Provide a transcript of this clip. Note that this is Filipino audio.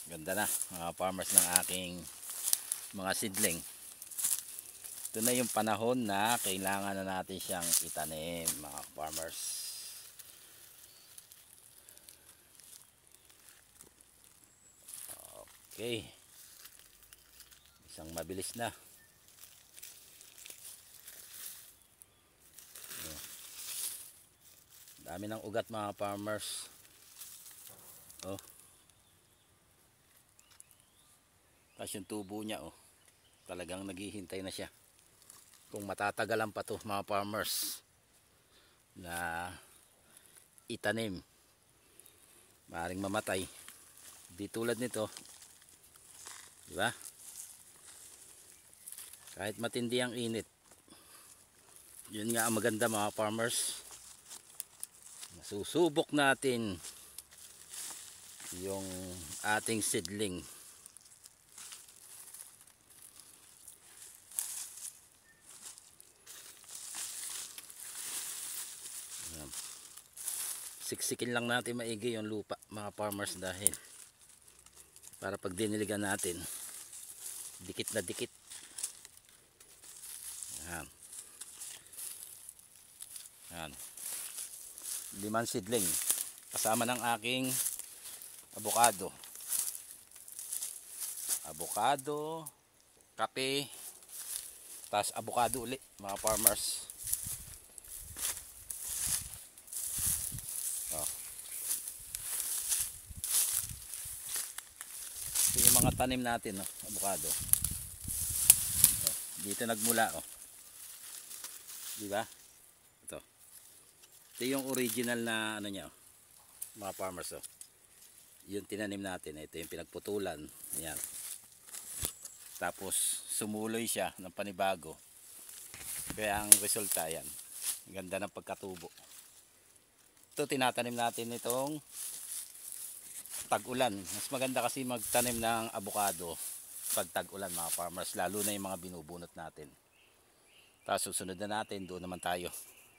Ganda na mga farmers ng aking mga seedling. Ito na yung panahon na kailangan na natin siyang itanim mga farmers. Okay. Isang mabilis na. Dami ng ugat mga farmers. Oh. Tapos yung tubo niya talagang naghihintay na siya. Kung matatagalan pa to mga farmers na itanim, maaaring mamatay. Di tulad nito, di ba? Kahit matindi ang init, yun nga ang maganda mga farmers. Susubok natin yung ating seedling. Siksikin lang natin maigi yung lupa mga farmers, dahil para pag diniligan natin dikit na dikit. Yan. Yan. 5 seedling kasama ng aking avocado, kape, tas avocado ulit mga farmers. Ito yung mga tanim natin, avocado. Dito nagmula, di ba? Ito yung original na ano niya, mga farmers. Yung tinanim natin, ito yung pinagputulan. Yan. Tapos sumuloy siya ng panibago. Kaya ang resulta yan, ganda ng pagkatubo. Ito tinatanim natin itong tag-ulan. Mas maganda kasi magtanim ng avocado pag tag-ulan mga farmers, lalo na yung mga binubunot natin. Tapos susunod na natin, doon naman tayo